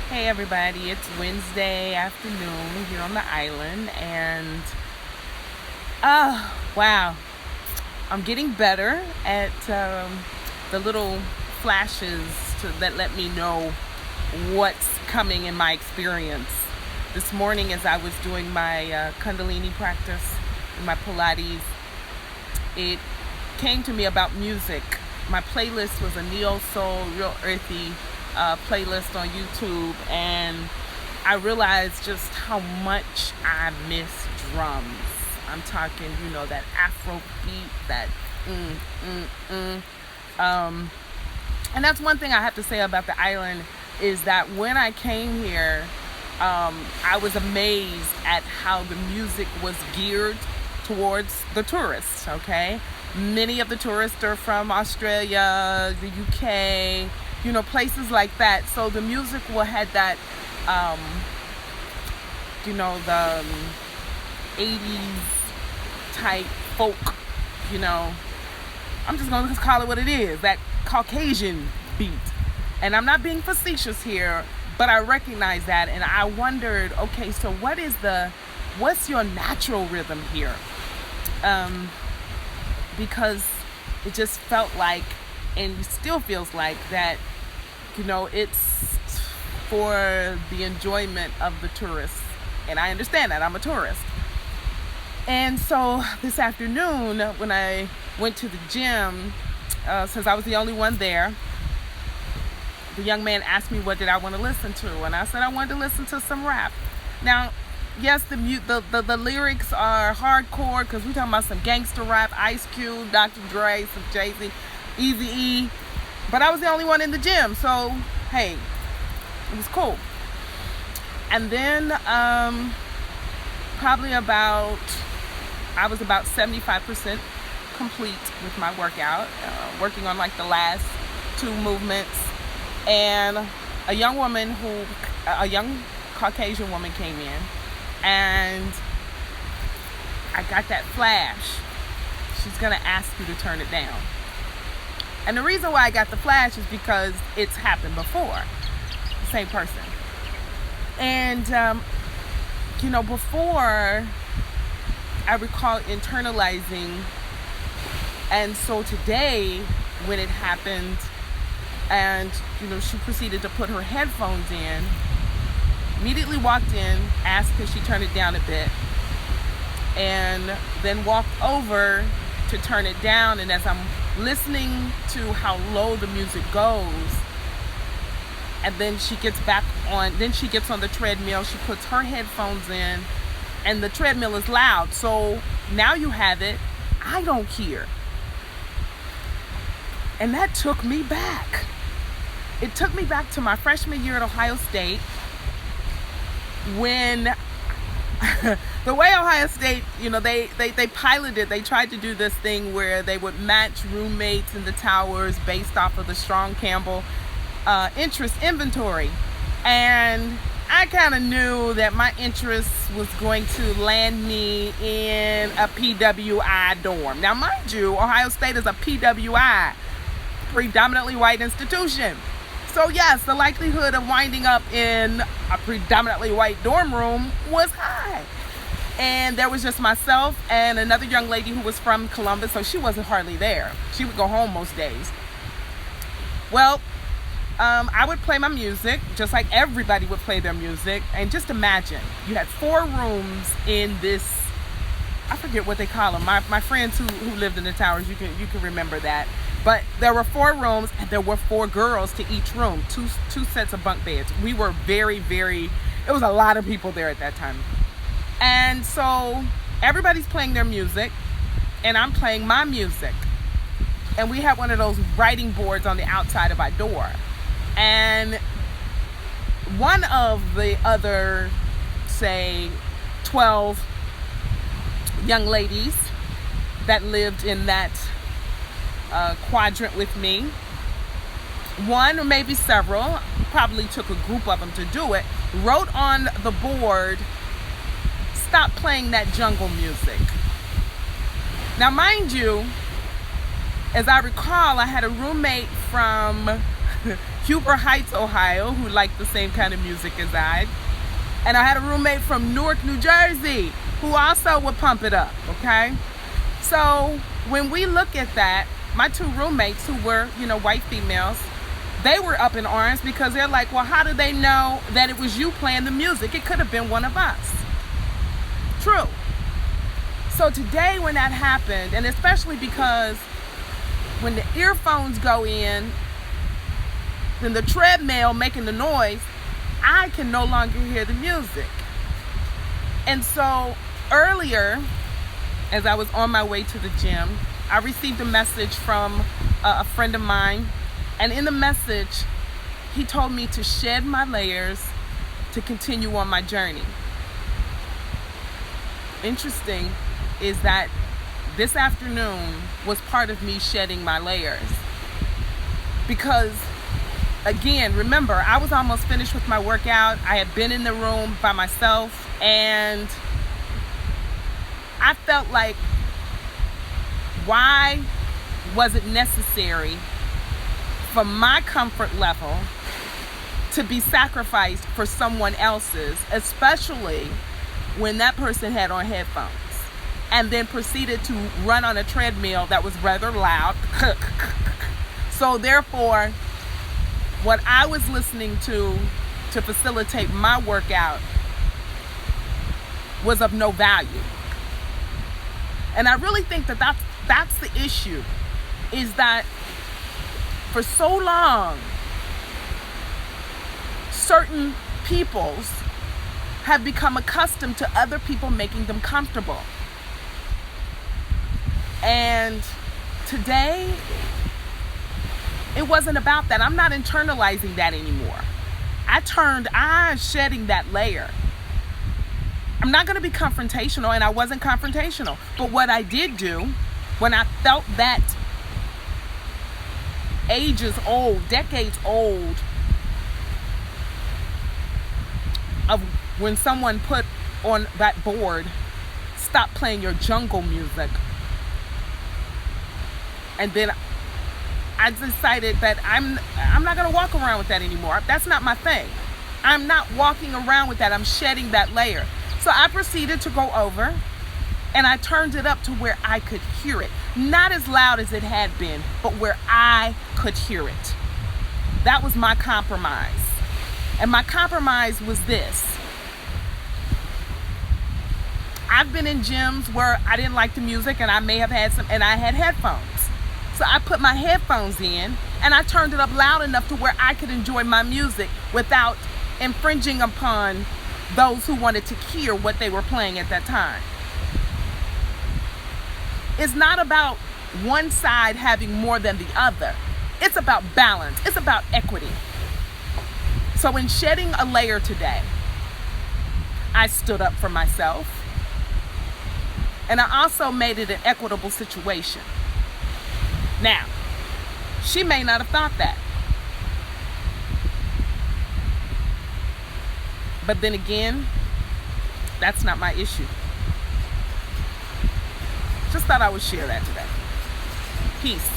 Hey everybody, it's Wednesday afternoon here on the island, and wow, I'm getting better at the little flashes that let me know what's coming in my experience. This morning, as I was doing my Kundalini practice, my Pilates, it came to me about music. My playlist was a neo soul, real earthy playlist on YouTube, and I realized just how much I miss drums. I'm talking, that Afro beat, that and that's one thing I have to say about the island is that when I came here, I was amazed at how the music was geared towards the tourists, okay? Many of the tourists are from Australia, the UK, places like that. So the music will had that, the 80s type folk, I'm just going to call it what it is, that Caucasian beat. And I'm not being facetious here, but I recognize that. And I wondered, okay, so what's your natural rhythm here? Because it just felt like, and still feels like that, it's for the enjoyment of the tourists. And I understand that, I'm a tourist. And so this afternoon, when I went to the gym, since I was the only one there, the young man asked me what did I want to listen to, and I said I wanted to listen to some rap. Now, yes, the lyrics are hardcore because we're talking about some gangster rap, Ice Cube, Dr. Dre, some Jay-Z, Eazy-E, but I was the only one in the gym, so hey, it was cool. And then I was about 75% complete with my workout, working on like the last two movements, and a young Caucasian woman came in, and I got that flash. She's gonna ask you to turn it down. And the reason why I got the flash is because it's happened before. The same person. And, before I recall internalizing. And so today, when it happened, and, she proceeded to put her headphones in, immediately walked in, asked could she turn it down a bit, and then walked over to turn it down. And as I'm listening to how low the music goes, and then she gets on the treadmill, she puts her headphones in, and the treadmill is loud. So now you have it, I don't hear. And that took me back. It took me back to my freshman year at Ohio State, when the way Ohio State, they piloted, they tried to do this thing where they would match roommates in the towers based off of the Strong Campbell interest inventory. And I kind of knew that my interest was going to land me in a PWI dorm. Now, mind you, Ohio State is a PWI, predominantly white institution. So yes, the likelihood of winding up in a predominantly white dorm room was high. And there was just myself and another young lady who was from Columbus, so she wasn't hardly there. She would go home most days. Well, I would play my music, just like everybody would play their music. And just imagine, you had 4 rooms in this, I forget what they call them. My friends who lived in the towers, you can remember that. But there were 4 rooms, and there were 4 girls to each room, two sets of bunk beds. We were very, very, it was a lot of people there at that time. And so everybody's playing their music, and I'm playing my music. And we had one of those writing boards on the outside of our door. And one of the other, say, 12 young ladies that lived in that quadrant with me, one or maybe several, probably took a group of them to do it, wrote on the board, "Stop playing that jungle music." Now, mind you, as I recall, I had a roommate from Huber Heights, Ohio, who liked the same kind of music as I. And I had a roommate from Newark, New Jersey, who also would pump it up, okay? So when we look at that, my two roommates who were, white females, they were up in arms because they're like, well, how do they know that it was you playing the music? It could have been one of us. True. So today when that happened, and especially because when the earphones go in, then the treadmill making the noise, I can no longer hear the music. And so earlier, as I was on my way to the gym, I received a message from a friend of mine. And in the message, he told me to shed my layers to continue on my journey. Interesting is that this afternoon was part of me shedding my layers. Because, again, remember, I was almost finished with my workout. I had been in the room by myself, and I felt like, why was it necessary for my comfort level to be sacrificed for someone else's, especially when that person had on headphones and then proceeded to run on a treadmill that was rather loud. So therefore, what I was listening to facilitate my workout was of no value. And I really think that that's the issue, is that for so long, certain peoples have become accustomed to other people making them comfortable. And today, it wasn't about that. I'm not internalizing that anymore. I'm shedding that layer. I'm not going to be confrontational, and I wasn't confrontational. But what I did do, when I felt that ages old, decades old, of when someone put on that board, stop playing your jungle music. And then I decided that I'm not going to walk around with that anymore. That's not my thing. I'm not walking around with that. I'm shedding that layer. So I proceeded to go over, and I turned it up to where I could hear it. Not as loud as it had been, but where I could hear it. That was my compromise. And my compromise was this. I've been in gyms where I didn't like the music, and I may have had and I had headphones. So I put my headphones in, and I turned it up loud enough to where I could enjoy my music without infringing upon those who wanted to hear what they were playing at that time. It's not about one side having more than the other. It's about balance. It's about equity. So in shedding a layer today, I stood up for myself, and I also made it an equitable situation. Now, she may not have thought that. But then again, that's not my issue. Just thought I would share that today. Peace.